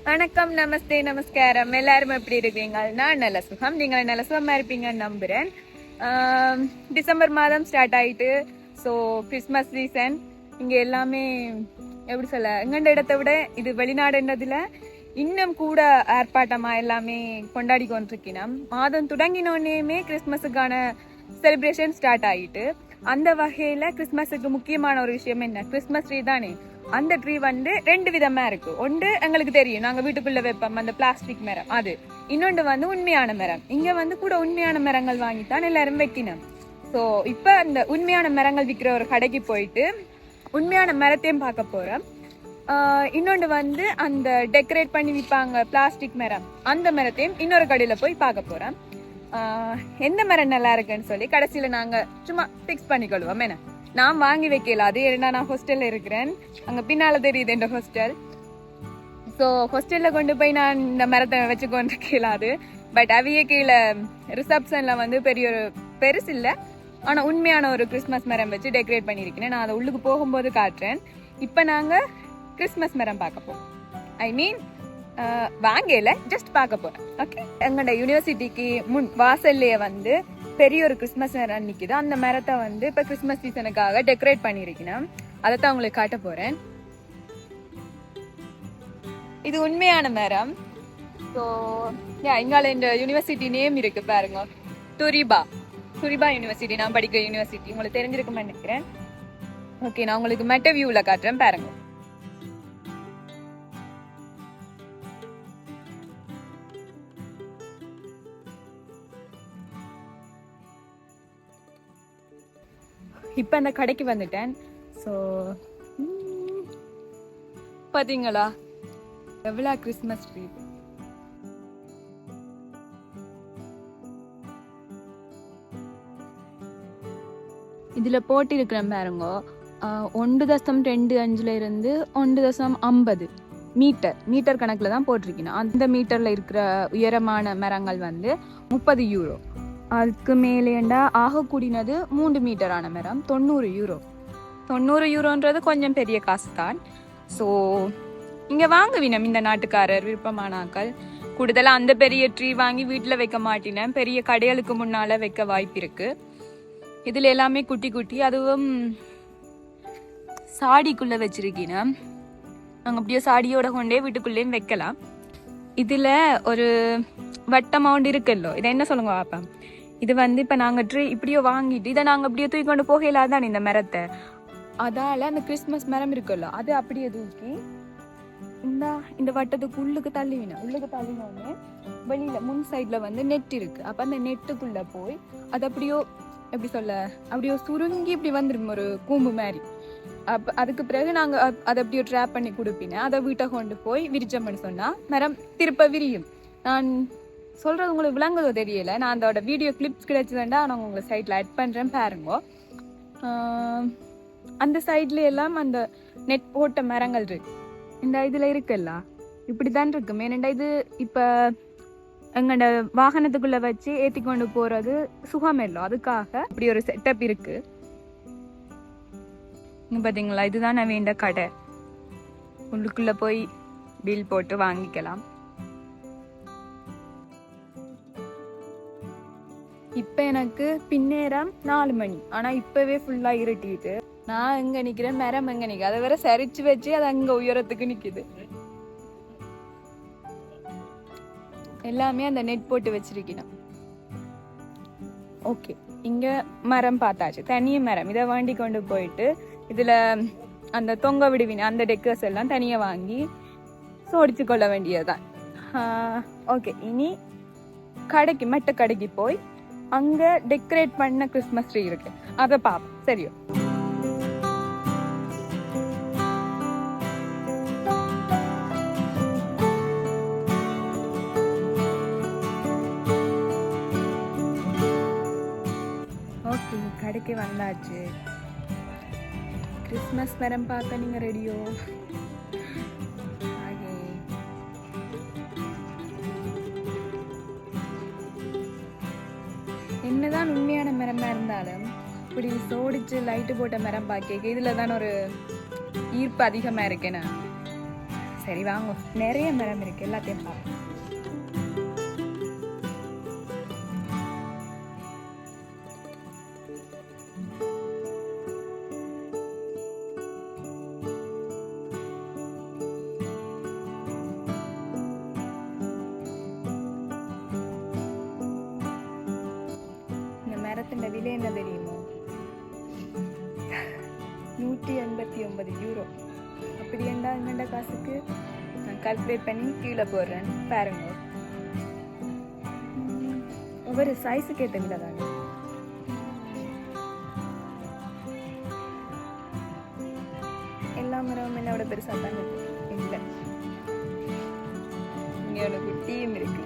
வணக்கம், நமஸ்தே, நமஸ்காரம். எல்லாரும் எப்படி இருக்கீங்க? நான் நல்ல சுகம், நீங்கள் நல்ல சுகமா இருப்பீங்கன்னு நம்புறேன். டிசம்பர் மாதம் ஸ்டார்ட் ஆயிட்டு, ஸோ கிறிஸ்மஸ் சீசன் இங்க எல்லாமே எப்படி சொல்ல, எங்கண்ட இடத்தை விட இது வெளிநாடுன்றதுல இன்னும் கூட ஆர்ப்பாட்டமா எல்லாமே கொண்டாடி கொண்டிருக்கணும். மாதம் தொடங்கினோடனேயுமே கிறிஸ்மஸுக்கான செலிப்ரேஷன் ஸ்டார்ட் ஆயிட்டு, அந்த வகையில கிறிஸ்மஸுக்கு முக்கியமான ஒரு விஷயம் என்ன? கிறிஸ்மஸ் ட்ரீ தானே. அந்த ட்ரீ வந்து ரெண்டு விதமா இருக்கு. ஒன்று எங்களுக்கு தெரியும், நாங்க வீட்டுக்குள்ள வைப்போம் அந்த பிளாஸ்டிக் மரம், அது. இன்னொன்று வந்து உண்மையான மரம். இங்க வந்து கூட உண்மையான மரங்கள் வாங்கித்தான் எல்லாரும் வைக்கணும். ஸோ இப்ப அந்த உண்மையான மரங்கள் விற்கிற ஒரு கடைக்கு போயிட்டு உண்மையான மரத்தையும் பார்க்க போறோம். இன்னொன்று வந்து அந்த டெக்கரேட் பண்ணி விற்பாங்க பிளாஸ்டிக் மரம், அந்த மரத்தையும் இன்னொரு கடையில போய் பார்க்க போறோம். எந்த மரம் நல்லா இருக்குன்னு சொல்லி கடைசியில நாங்க சும்மா பிக்ஸ் பண்ணிக்கொள்வோம். என்ன, நான் வாங்கி வைக்கல, அது ஏன்னா நான் ஹாஸ்டல்ல இருக்கிறேன். அங்க பின்னால தெரியுது என் ஹாஸ்டல். ஸோ ஹாஸ்டல்ல கொண்டு போய் நான் இந்த மரத்தை வச்சு கொண்டு கேளாது. பட் அவைய கீழே ரிசப்ஷன்ல வந்து பெரிய ஒரு பெருசு இல்லை, ஆனா உண்மையான ஒரு கிறிஸ்மஸ் மரம் வச்சு டெக்கரேட் பண்ணியிருக்கேன். நான் அதை உள்ளுக்கு போகும்போது காட்டுறேன். இப்ப நாங்க கிறிஸ்மஸ் மரம் பார்க்க போறோம். ஐ மீன் வாங்கல, ஜஸ்ட் பார்க்க போறேன். ஓகே, எங்களோட யூனிவர்சிட்டிக்கு முன் வாசல்லையே வந்து பெரிய ஒரு கிறிஸ்மஸ் மரம் நிக்குது. அந்த மரத்தை வந்து இப்ப கிறிஸ்மஸ் சீசனுக்காக டெக்கரேட் பண்ணிருக்கேன். அதைத்தான் உங்களுக்கு காட்ட போறேன். இது உண்மையான மரம். ஸோ இங்கால இந்த யூனிவர்சிட்டி நேம் இருக்கு பாருங்க, துரிபா யூனிவர்சிட்டி. நான் படிக்கிற யூனிவர்சிட்டி உங்களுக்கு தெரிஞ்சிருக்குமே நினைக்கிறேன். ஓகே, நான் உங்களுக்கு மெட்ட வியூல காட்டுறேன் பாருங்க. இப்ப அந்த கடைக்கு வந்துட்டேன். ஸோ பாத்தீங்களா எவ்வளோ கிறிஸ்மஸ் ட்ரீ. இதுல போட்டு இருக்கிற பாருங்க, 1.25 இருந்து 1.50 மீட்டர் கணக்குல தான் போட்டிருக்கேன். அந்த மீட்டர்ல இருக்கிற உயரமான மரங்கள் வந்து 30 யூரோ. அதுக்கு மேலேண்டா ஆக கூடினது 3 மீட்டரான மரம் 90 யூரோ. 90 யூரோன்றது கொஞ்சம் பெரிய காசு தான். ஸோ இங்க வாங்குவினம் இந்த நாட்டுக்காரர் விருப்பமானாக்கள். கூடுதலாக அந்த பெரிய ட்ரீ வாங்கி வீட்டில் வைக்க மாட்டினேன், பெரிய கடைகளுக்கு முன்னால வைக்க வாய்ப்பு இருக்கு. இதுல எல்லாமே குட்டி குட்டி, அதுவும் சாடிக்குள்ள வச்சிருக்கீங்க. நாங்கள் அப்படியே சாடியோட கொண்டே வீட்டுக்குள்ளேயும் வைக்கலாம். இதுல ஒரு வட்டமவுண்ட் இருக்குல்லோ, இதை என்ன சொல்லுங்க பாப்பேன். இது வந்து இப்ப நாங்க ட்ரீ இப்படியோ வாங்கிட்டு இதை நாங்க அப்படியே தூக்கி கொண்டு போகலாதான் இந்த மரத்தை. அதால அந்த கிறிஸ்மஸ் மரம் இருக்குல்ல, அது அப்படியே தூக்கி இந்த வட்டத்துக்கு உள்ளுக்கு தள்ளினோடனே வெளியில முன் சைட்ல வந்து நெட் இருக்கு. அப்ப அந்த நெட்டுக்குள்ள போய் அது அப்படியோ எப்படி சொல்ல, அப்படியோ சுருங்கி இப்படி வந்துடும் ஒரு கூம்பு மாதிரி. அப்ப அதுக்கு பிறகு நாங்க அதை அப்படியோ ட்ராப் பண்ணி கொடுப்பீங்க. அதை வீட்டை கொண்டு போய் விரிச்சோம்னு சொன்னா மரம் திருப்ப விரியும். நான் சொல்றது உங்களுக்கு விளங்குதோ தெரியல. நான் அதோட வீடியோ கிளிப்ஸ் கிடைச்சதுண்டா நான் உங்களுக்கு சைட்ல ஆட் பண்றேன் பாருங்க. அந்த சைட்ல எல்லாம் அந்த நெட் போட்ட மரங்கள் இருக்கு. இந்த இதுல இருக்குல்ல, இப்படிதான் இருக்கு. மேனண்டா இது இப்ப எங்களோட வாகனத்துக்குள்ள வச்சு ஏத்தி கொண்டு போறது சுகம் இல்லை, அதுக்காக இப்படி ஒரு செட்டப் இருக்கு. பாத்தீங்களா, இதுதான் நான் வேண்ட கடை. உள்ளுக்குள்ள போய் பில் போட்டு வாங்கிக்கலாம். இப்ப எனக்கு பின்னேரம் 4 மணி, ஆனா இப்பவே ஃபுல்லா இருட்டிட்டு. நான் எங்க நிக்கிறேன், மரம் எங்க நிக்க, அதை வேற சரிச்சு வச்சு அது அங்க உயரத்துக்கு நிக்குது. எல்லாமே அந்த நெட் போட்டு வச்சிருக்கணும். ஓகே, இங்க மரம் பார்த்தாச்சு, தனிய மரம். இதை வாண்டி கொண்டு போயிட்டு இதுல அந்த தொங்க விடுவின அந்த டெக்கர்ஸ் எல்லாம் தனியா வாங்கி சோடிச்சு கொள்ள வேண்டியதுதான். ஓகே, இனி கடைக்கு மெட்ட கடைக்கு போய் அங்க டெக்கரேட் பண்ண கிறிஸ்மஸ் ட்ரீ இருக்கு, அதை பாப்போம். சரியோ? ஓகே, கடைக்கு வந்தாச்சு. கிறிஸ்மஸ் மரம் பார்க்க நீங்க ரெடியோ? என்னதான் உண்மையான மரமா இருந்தாலும் இப்படி சோடிச்சு லைட்டு போட்ட மரம் பார்க்க இதுல தான் ஒரு ஈர்ப்பு அதிகமா இருக்கேன்னா. சரி வாங்க, நிறைய மரம் இருக்கு, எல்லாத்தையும் பார்ப்போம். இந்த மரத்தின் விலை என்ன தெரியுமோ? 189 யூரோ. அப்படி எங்கண்ட காசுக்கு நான் கால்குலேட் பண்ணி கீழே போடுறேன் பாருங்க. ஒவ்வொரு சைஸுக்கு ஏற்ற விலை தாங்க. எல்லா மரமும் என்னோட பெருசாக தாங்க இல்லை, இங்கோட குட்டியும் இருக்கு.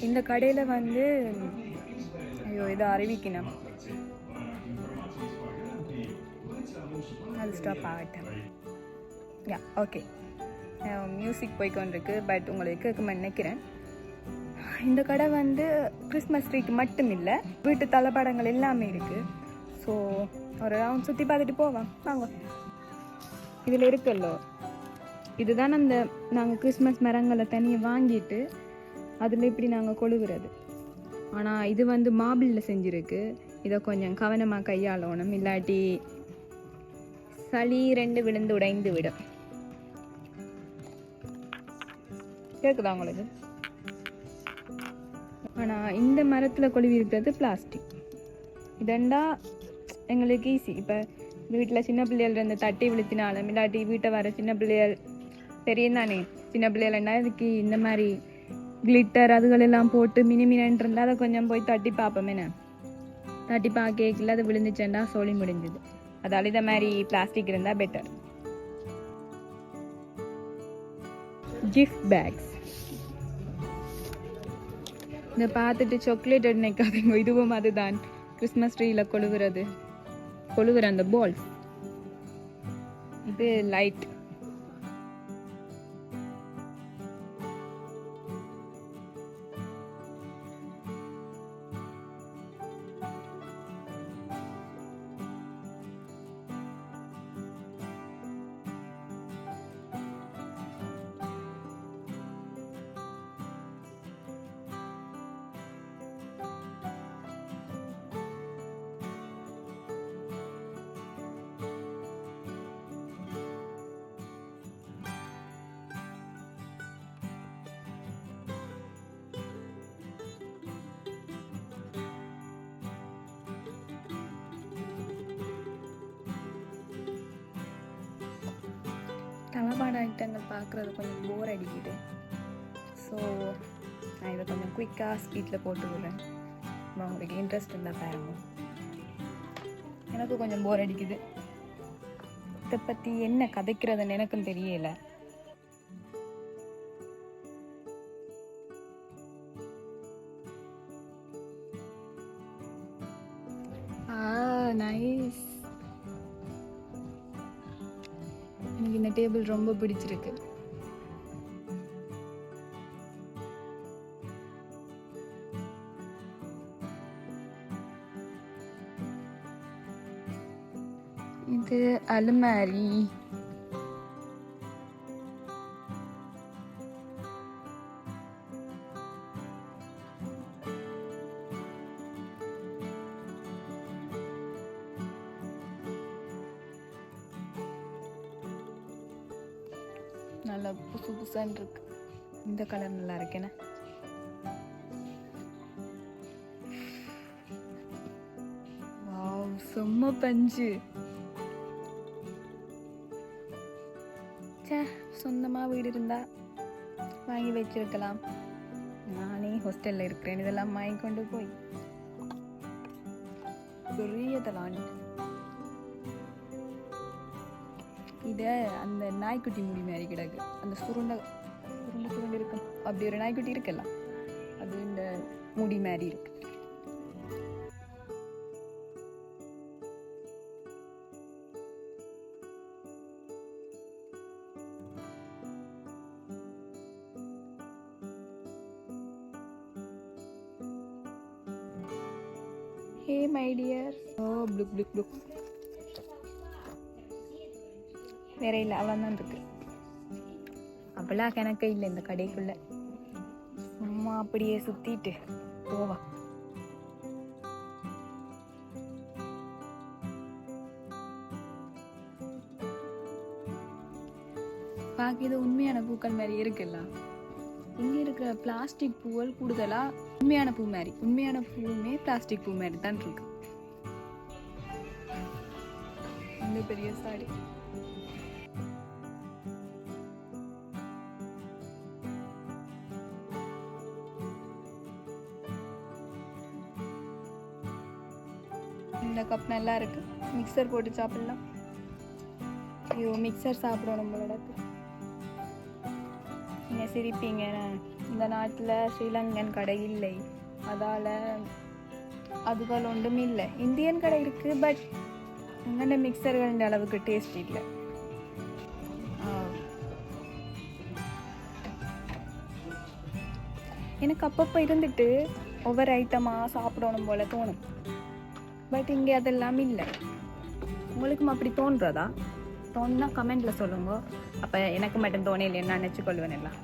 இந்த கடையில் வந்து ஐயோ இதை அறிவிக்கணும், அது ஸ்டாப் ஆகட்டும். யா ஓகே, மியூசிக் போய்கொண்டிருக்கு, பட் உங்களுக்கு கேட்குமா நினைக்கிறேன். இந்த கடை வந்து கிறிஸ்மஸ் ட்ரீக்கு மட்டும் இல்லை, வீட்டு தளபாடங்கள் எல்லாமே இருக்குது. ஸோ ஒரு ரவுண்ட் சுற்றி பார்த்துட்டு போவோம் வாங்க. இதில் இருக்குல்லோ, இதுதான் அந்த நாங்கள் கிறிஸ்மஸ் மரங்களை தனியாக வாங்கிட்டு அதில் இப்படி நாங்கள் கொழுவுறது. ஆனால் இது வந்து மாபிளில் செஞ்சுருக்கு, இதை கொஞ்சம் கவனமாக கையாளணும், இல்லாட்டி சளி 2 விழுந்து உடைந்து விடும். கேட்குதா உங்களுக்கு? ஆனால் இந்த மரத்தில் கொழுவி இருக்கிறது பிளாஸ்டிக். இதண்டா எங்களுக்கு ஈஸி. இப்போ வீட்டில் சின்ன பிள்ளைகள் இருந்து தட்டி விழுத்தினாலும், இல்லாட்டி வீட்டை வர சின்ன பிள்ளைகள் தெரியும் தானே, சின்ன பிள்ளைகள்னா இதுக்கு இந்த மாதிரி கிளிட்டர் அதுகளெல்லாம் போட்டு மினிமினன் இருந்தால் அதை கொஞ்சம் போய் தட்டி பார்ப்போமே. தட்டி பார்க்கல அது விழுந்துச்சேன்டா சொல்லி முடிஞ்சுது. அதால் இதை மாதிரி பிளாஸ்டிக் இருந்தால் பெட்டர். கிஃப்ட் பேக்ஸ் இதை பார்த்துட்டு சாக்லேட் நினைக்காதீங்க, இதுவும் அதுதான் கிறிஸ்மஸ் ட்ரீயில் கொழுவுற அந்த பால்ஸ். இது லைட். தளபாட ஐட்டங்கள் பார்க்குறது கொஞ்சம் போர் அடிக்குது. ஸோ நான் இதை கொஞ்சம் குயிக்காக ஸ்பீட்டில் போட்டு விடுறேன். உங்களுக்கு இன்ட்ரெஸ்ட் இருந்தால் பாருங்க. எனக்கு கொஞ்சம் போர் அடிக்குது. இதை பற்றி என்ன கதைக்கிறதுன்னு எனக்கும் தெரியலை. நைஸ். எனக்கு இந்த டேபிள் ரொம்ப பிடிச்சிருக்கு. இது அலுமாரி. நல்லா புதுசு புதுசான்னு இருக்கு. இந்த கலர் நல்லா இருக்கேனே. வாவ், செம்ம பஞ்சு. சொந்தமாக வீடு இருந்தால் வாங்கி வச்சிருக்கலாம். நானே ஹாஸ்டலில் இருக்கிறேன், இதெல்லாம் வாங்கி கொண்டு போய் பெரியதெல்லாம். இதை அந்த நாய்க்குட்டி முடி மாதிரி கிடக்கு, அந்த சுருண்டை இருக்கும். அப்படி ஒரு நாய்க்குட்டி இருக்குல்ல, அது இந்த முடி மாதிரி இருக்கு. Hey my dear. ஓ ப்ளுக் ப்ளுக் ப்ளுக். வேற இல்லை, அவ்வளோதான் இருக்கு. அப்பெல்லாம் கணக்கே இல்லை இந்த கடைக்குள்ள. சும்மா அப்படியே சுத்திட்டு போவா. பாக்க இது உண்மையான பூக்கள் மாதிரி இருக்குல்ல. இங்க இருக்கிற பிளாஸ்டிக் பூக்கள் கூடுதலா உண்மையான பூ மாதிரி, உண்மையான பூவுமே பிளாஸ்டிக் பூ மாதிரி தான் இருக்கு. இந்த பெரிய சாடி இந்த கப் நல்லா இருக்கு. மிக்சர் போட்டு சாப்பிடலாம். ஐயோ மிக்சர் சாப்பிடணும் நம்மளோட. நீங்கள் சிரிப்பீங்க, இந்த நாட்டில் ஸ்ரீலங்கன் கடை இல்லை, அதால் அதுகள் ஒன்றும் இல்லை. இந்தியன் கடை இருக்குது, பட் எங்கள்ட மிக்சர்கள் அளவுக்கு டேஸ்ட் இல்லை. எனக்கு அப்பப்போ இருந்துட்டு ஒவ்வொரு ஐட்டமாக சாப்பிடணும் போல தோணும். பட் இங்கே அதெல்லாம் இல்லை. உங்களுக்கும் அப்படி தோன்றதா? தோணுன்னா கமெண்ட்ல சொல்லுங்க. அப்போ எனக்கு மட்டும் தோணையில் என்ன நினச்சி கொள்வேன் எல்லாம்.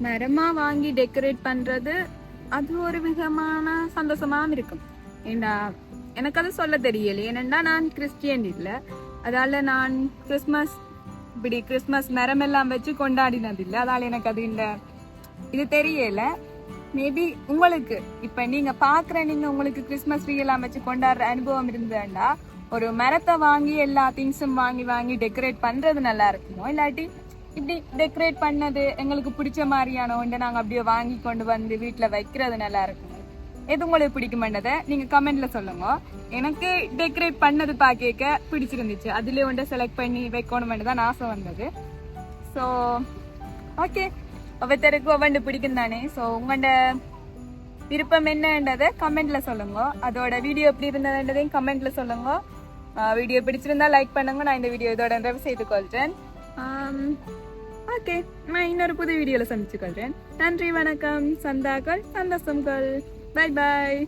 மரமா வாங்கி டெக்கரேட் பண்றது அது ஒரு விதமான சந்தோஷமாவும் இருக்கும். ஏண்டா எனக்கு அது சொல்ல தெரியல. ஏனெண்டா நான் கிறிஸ்டியன் இல்லை, அதால நான் கிறிஸ்மஸ் மரம் எல்லாம் வச்சு கொண்டாடினது இல்லை. அதால எனக்கு அது இது தெரியல. மேபி உங்களுக்கு இப்ப நீங்க பாக்குற உங்களுக்கு கிறிஸ்மஸ் ட்ரீ எல்லாம் வச்சு கொண்டாடுற அனுபவம் இருந்தேன்டா ஒரு மரத்தை வாங்கி எல்லா திங்ஸும் வாங்கி டெக்கரேட் பண்றது நல்லா இருக்குமோ, இல்லாட்டி இப்படி டெக்கரேட் பண்ணது எங்களுக்கு பிடிச்ச மாதிரியான ஒன்றை நாங்கள் அப்படியே வாங்கி கொண்டு வந்து வீட்டில் வைக்கிறது நல்லா இருக்கும். எது உங்களுக்கு பிடிக்குமென்றதை நீங்கள் கமெண்ட்ல சொல்லுங்க. எனக்கு டெக்கரேட் பண்ணது பார்க்க பிடிச்சிருந்துச்சு. அதுலேயே ஒன்றை செலக்ட் பண்ணி வைக்கணுமென்று தான் ஆசை வந்தது. ஸோ ஓகே, ஒவ்வொருத்தருக்கு ஒவ்வொன்று பிடிக்கும் தானே. ஸோ உங்களோட விருப்பம் என்னன்றதை கமெண்ட்ல சொல்லுங்க. அதோட வீடியோ எப்படி இருந்ததுன்றதையும் கமெண்ட்ல சொல்லுங்க. வீடியோ பிடிச்சிருந்தா லைக் பண்ணுங்க. நான் இந்த வீடியோ இதோட நிறைவு செய்து கொள்கிறேன். ஓகே, நான் இன்னொரு புது வீடியோல சந்திச்சு கொள்றேன். நன்றி, வணக்கம். சந்தாக்கள் சந்தோஷங்கள். Bye bye.